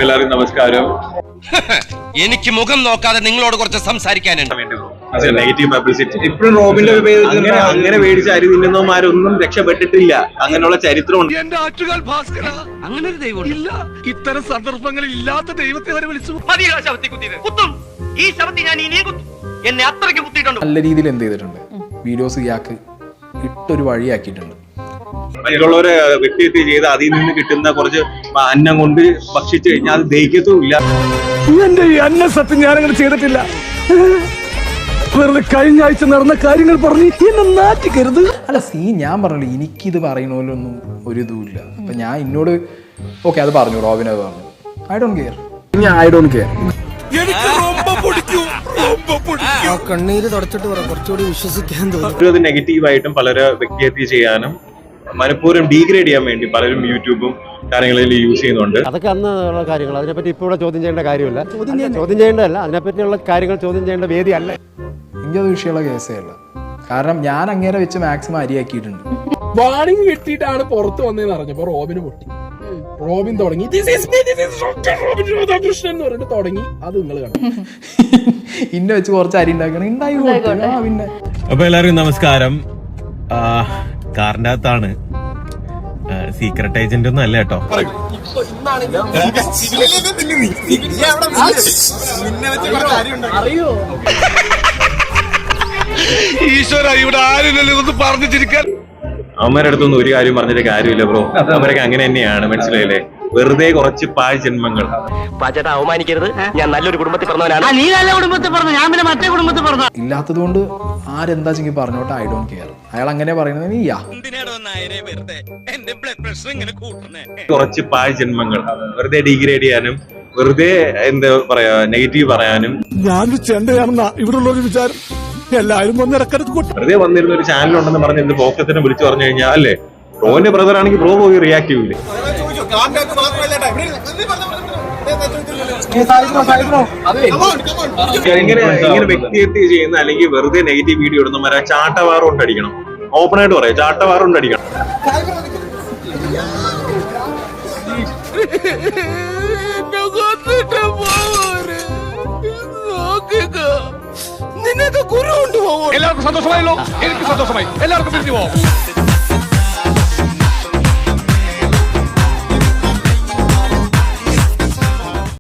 എല്ലാവർക്കും നമസ്കാരം. എനിക്ക് മുഖം നോക്കാതെ നിങ്ങളോട് കുറച്ച് സംസാരിക്കാനുണ്ട്. നെഗറ്റീവ് പബ്ലിസിറ്റി ഇപ്പോഴും റോബിന്റെ അങ്ങനെ മേടിച്ച അരി തിന്നുന്നവന്മാരൊന്നും രക്ഷപ്പെട്ടിട്ടില്ല. അങ്ങനെയുള്ള ചരിത്രമുണ്ട്. എന്റെ ആറ്റുകാൽ ഭാസ്കര, അങ്ങനെ ഒരു ദൈവം ഇല്ല. ഇത്തരം സന്ദർഭങ്ങളിൽ ഇല്ലാത്ത ദൈവത്തെ വരെ വിളിച്ചു. ഈ ശബ്ദത്തിൽ ഞാൻ ഇനിയും കുത്തും. എന്നെ അത്രയ്ക്ക് കുത്തിയിട്ടുണ്ട്. നല്ല രീതിയിൽ എന്ത് ചെയ്തിട്ടുണ്ട്, വീഡിയോസ് ഇയാൾക്ക് ഇട്ടൊരു വഴിയാക്കിയിട്ടുണ്ട്. മറ്റുള്ളവരെ വ്യക്തിഹത്യ ചെയ്ത് അതിൽ നിന്ന് കിട്ടുന്ന കുറച്ച് അന്നം കൊണ്ട് ഭക്ഷിച്ചു കഴിഞ്ഞാൽ അത് ദഹിക്കത്തുമില്ല. എന്റെ ഈ അന്ന സത്യം ഞാനങ്ങനെ ചെയ്തിട്ടില്ല. വെറുതെ കഴിഞ്ഞ ആഴ്ച നടന്ന കാര്യങ്ങൾ പറഞ്ഞ് എന്നെ നാറ്റിക്കരുത്. അല്ല ഞാൻ പറഞ്ഞല്ലോ, എനിക്കിത് പറയണമല്ലൊന്നും ഒരു ഇതുമില്ല. അപ്പൊ ഞാൻ എന്നോട് ഓക്കെ അത് പറഞ്ഞു, റോബിൻ അത് പറഞ്ഞു. I don't care. കണ്ണീര് തുടച്ചിട്ട് കുറച്ചുകൂടി വിശ്വസിക്കാൻ തോന്നുന്നു. അത് നെഗറ്റീവായിട്ടും പലരെ വ്യക്തിഹത്യ ചെയ്യാനും മനഃപൂർവ്വം ഡീഗ്രേഡ് ചെയ്യാൻ വേണ്ടി പലരും യൂട്യൂബും കാര്യങ്ങളിൽ യൂസ് ചെയ്യുന്നുണ്ട്. അതൊക്കെ അന്നുള്ള കാര്യങ്ങൾ, അതിനെപ്പറ്റി ഇപ്പോൾ ഇവിടെ ചോദ്യം ചെയ്യേണ്ട കാര്യമില്ല. ചോദ്യം ചെയ്യേണ്ടതല്ല, അതിനെപ്പറ്റിയുള്ള കാര്യങ്ങൾ ചോദ്യം ചെയ്യേണ്ട വേദിയല്ല. എനിക്കത് വിഷയമുള്ള കേസേ അല്ല. കാരണം ഞാൻ അങ്ങേരെ വെച്ച് മാക്സിമം അരിയാക്കിയിട്ടുണ്ട്. വാണിംഗ് കിട്ടിയിട്ടാണ് പുറത്ത് വന്നതെന്ന് അറിഞ്ഞപ്പോ റോബിന് പൊട്ടി. റോബിൻ തുടങ്ങി കൃഷ്ണൻ എന്ന് പറഞ്ഞിട്ട് തുടങ്ങി. അത് നിങ്ങൾ കണ്ടു. ഇന്നെ വെച്ച് കുറച്ച് അരി ഉണ്ടാക്കണം ഉണ്ടായി. പിന്നെ അപ്പൊ എല്ലാവർക്കും നമസ്കാരം. കാറിന്റെ അകത്താണ്, സീക്രട്ട് ഏജന്റ് ഒന്നും അല്ല കേട്ടോ. ഈശ്വര, ഇവിടെ ആരുമില്ലല്ലോ ഇതൊന്ന് പറഞ്ഞു ചിരിക്കാൻ. അവന്മാരുടെ അടുത്തൊന്നും ഒരു കാര്യം പറഞ്ഞിട്ട് കാര്യമില്ല ബ്രോ. അവരൊക്കെ അങ്ങനെ തന്നെയാണ്, മനസ്സിലായില്ലേ? വെറുതെ കുറച്ച് പാഴ് ജന്മങ്ങൾ. പാചേട്ടാ അവമാനിക്കരുത്, ഞാൻ നല്ലൊരു കുടുംബത്തിൽ പറഞ്ഞവനാണ്. നീ നല്ല കുടുംബത്തിൽ പറഞ്ഞു, ഞാൻ പിന്നെ മറ്റേ കുടുംബത്തിൽ പറഞ്ഞു. ഇല്ലാത്തതുകൊണ്ട് ആരെന്താ ചെങ്കിൽ പറഞ്ഞോട്ടെ, ഐ ഡോണ്ട് കെയർ. അയാൾ അങ്ങനെ പറയുന്നത് നീയാ. കുറച്ച് പാഴ് ജന്മങ്ങൾ വെറുതെ ഡീഗ്രേഡ് ചെയ്യാനും വെറുതെ എന്താ പറയാ നെഗറ്റീവ് പറയാനും ഞാനൊരു ചെണ്ടയാണെന്നാ ഇവിടെ ഉള്ളൊരു വിചാരം. എല്ലാവരും വെറുതെ വന്നിരുന്ന ഒരു ചാനൽ ഉണ്ടെന്ന് പറഞ്ഞ് എന്ത് ഫോക്കസിനെ വിളിച്ചു പറഞ്ഞു കഴിഞ്ഞാൽ അല്ലേ, ബ്രോന്റെ ബ്രദർ ആണെങ്കിൽ ബ്രോ പോയി റിയാക്ട് ചെയ്യൂലേ? ഇങ്ങനെ വ്യക്തിഹത്യ ചെയ്യുന്ന അല്ലെങ്കിൽ വെറുതെ നെഗറ്റീവ് വീഡിയോ ഇടുന്നവരെ ചാട്ടവാറ് കൊണ്ടടിക്കണം. ഓപ്പൺ ആയിട്ട് പറയാം, ചാട്ടവാറ് കൊണ്ടടിക്കണം. എല്ലാവർക്കും സന്തോഷമായല്ലോ. എനിക്ക് സന്തോഷമായി. എല്ലാവർക്കും പിരിഞ്ഞു പോവാം.